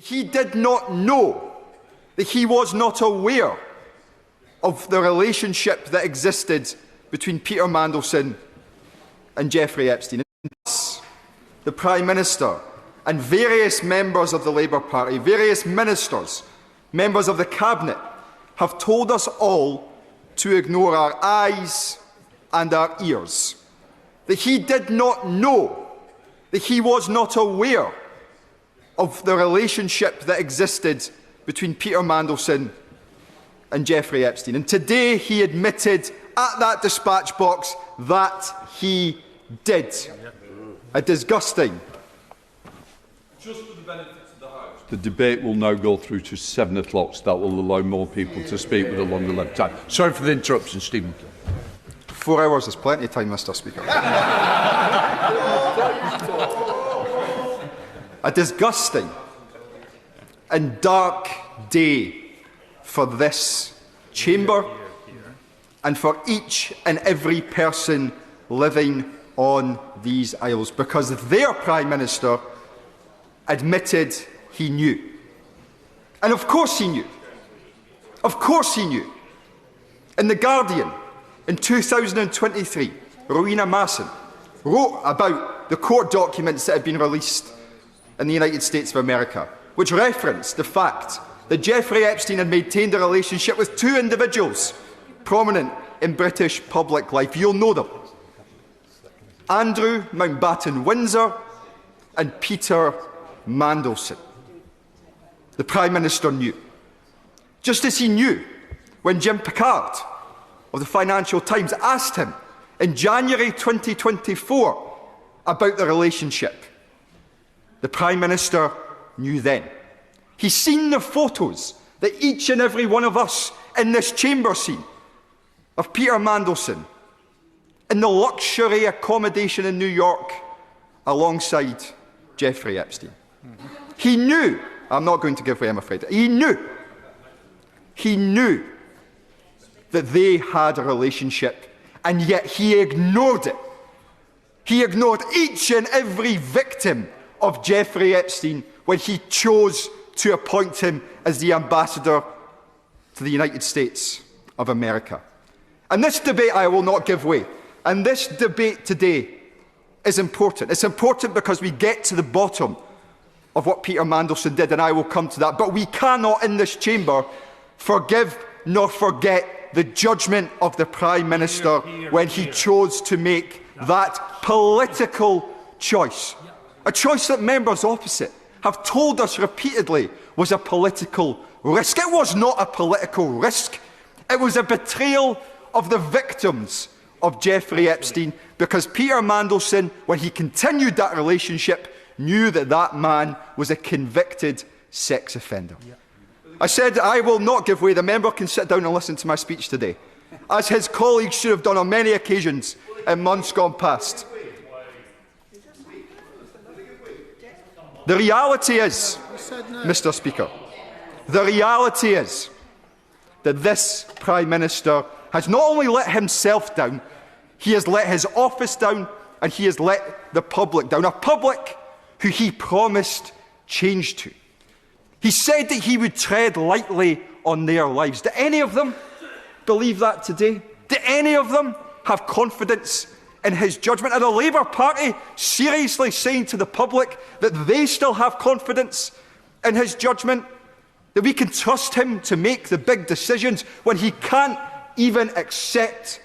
He did not know, that he was not aware of the relationship that existed between Peter Mandelson and Jeffrey Epstein. The Prime Minister and various members of the Labour Party, various ministers, members of the Cabinet, have told us all to ignore our eyes and our ears. That he did not know, that he was not aware of the relationship that existed between Peter Mandelson and Jeffrey Epstein. And today he admitted at that dispatch box that he did. A disgusting. Just for the benefits of the House. The debate will now go through to 7 o'clock, so that will allow more people to speak with a longer length time. Sorry for the interruption, Stephen. 4 hours is plenty of time, Mr. Speaker. A disgusting and dark day for this chamber and for each and every person living on these isles, because their Prime Minister admitted he knew. And of course he knew. Of course he knew. In The Guardian in 2023, Rowena Masson wrote about the court documents that had been released in the United States of America, which referenced the fact that Jeffrey Epstein had maintained a relationship with 2 individuals prominent in British public life. You'll know them. Andrew Mountbatten Windsor and Peter Mandelson. The Prime Minister knew. Just as he knew when Jim Picard of the Financial Times asked him in January 2024 about the relationship. The Prime Minister knew then. He's seen the photos that each and every one of us in this chamber seen of Peter Mandelson in the luxury accommodation in New York alongside Jeffrey Epstein. He knew, I'm not going to give way, I'm afraid, he knew that they had a relationship, and yet he ignored it. He ignored each and every victim of Jeffrey Epstein when he chose to appoint him as the ambassador to the United States of America. And this debate, I will not give way. And this debate today is important. It's important because we get to the bottom of what Peter Mandelson did, and I will come to that. But we cannot in this chamber forgive nor forget the judgment of the Prime Minister when he chose to make that political choice. A choice that members opposite have told us repeatedly was a political risk. It was not a political risk. It was a betrayal of the victims of Jeffrey Epstein, because Peter Mandelson, when he continued that relationship, knew that that man was a convicted sex offender. I said I will not give way. The member can sit down and listen to my speech today, as his colleagues should have done on many occasions in months gone past. The reality is, Mr. Speaker, the reality is that this Prime Minister has not only let himself down, he has let his office down, and he has let the public down, a public who he promised change to. He said that he would tread lightly on their lives. Do any of them believe that today? Do any of them have confidence in his judgment? Are the Labour Party seriously saying to the public that they still have confidence in his judgment? That we can trust him to make the big decisions when he can't even accept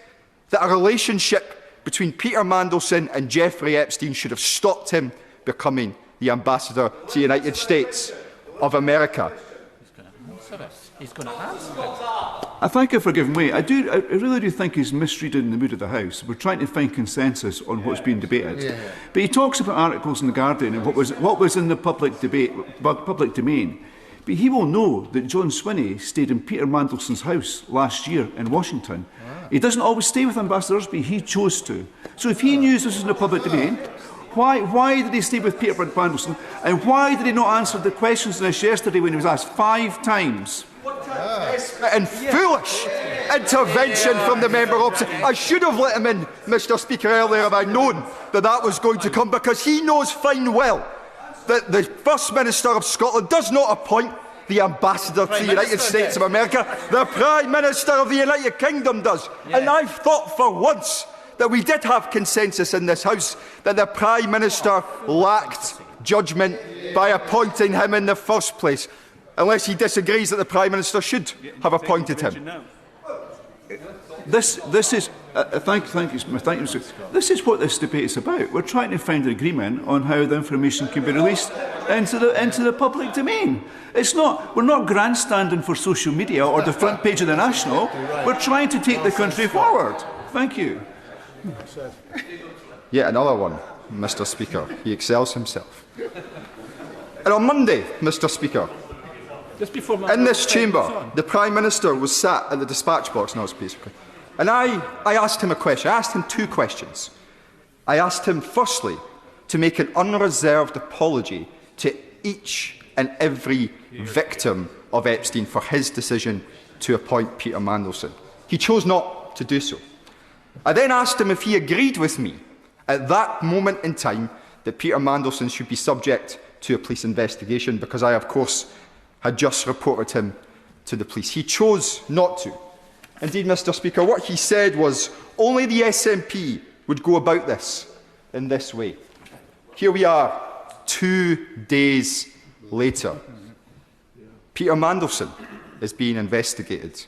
that a relationship between Peter Mandelson and Jeffrey Epstein should have stopped him becoming the ambassador to the United States of America? He's going to answer it. I thank you for giving way. I really do think he's misreading the mood of the House. We're trying to find consensus on what's being debated. But he talks about articles in The Guardian and what was in the public domain. But he will know that John Swinney stayed in Peter Mandelson's house last year in Washington. He doesn't always stay with ambassadors, but he chose to. So if he knew this was in the public domain, why did he stay with Peter Mandelson? And why did he not answer the questions on this yesterday when he was asked 5 times? And foolish intervention from the member opposite. I should have let him in, Mr. Speaker, earlier if I'd known that that was going to come, because he knows fine well that the First Minister of Scotland does not appoint the Ambassador to the United States of America. The Prime Minister of the United Kingdom does. Yeah. And I thought for once that we did have consensus in this House that the Prime Minister lacked judgment by appointing him in the first place, unless he disagrees that the Prime Minister should have appointed him. This is thank you, Mr. This is what this debate is about. We're trying to find an agreement on how the information can be released into the public domain. It's not. We're not grandstanding for social media or the front page of the National. We're trying to take the country forward. Thank you. Yet another one, Mr. Speaker. He excels himself. And on Monday, Mr. Speaker, in this chamber, the Prime Minister was sat at the dispatch box. No, please. And I asked him a question. I asked him two questions. I asked him, firstly, to make an unreserved apology to each and every victim of Epstein for his decision to appoint Peter Mandelson. He chose not to do so. I then asked him if he agreed with me at that moment in time that Peter Mandelson should be subject to a police investigation, because I, of course, had just reported him to the police. He chose not to. Indeed, Mr. Speaker, what he said was only the SNP would go about this in this way. Here we are, 2 days later. Peter Mandelson is being investigated,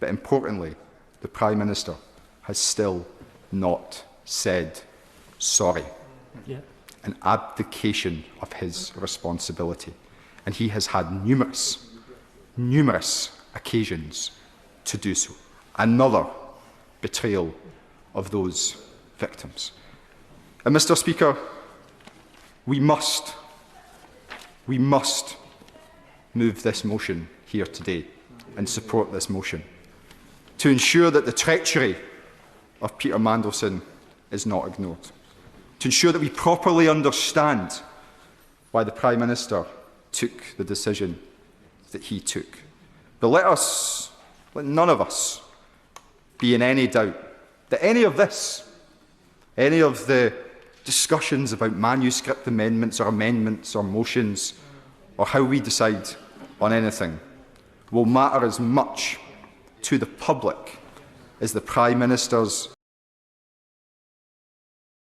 but importantly, the Prime Minister has still not said sorry. An abdication of his responsibility. And he has had numerous occasions to do so. Another betrayal of those victims. And Mr. Speaker, we must move this motion here today and support this motion to ensure that the treachery of Peter Mandelson is not ignored, to ensure that we properly understand why the Prime Minister took the decision that he took. But let none of us be in any doubt that any of this, any of the discussions about manuscript amendments or motions, or how we decide on anything, will matter as much to the public as the Prime Minister's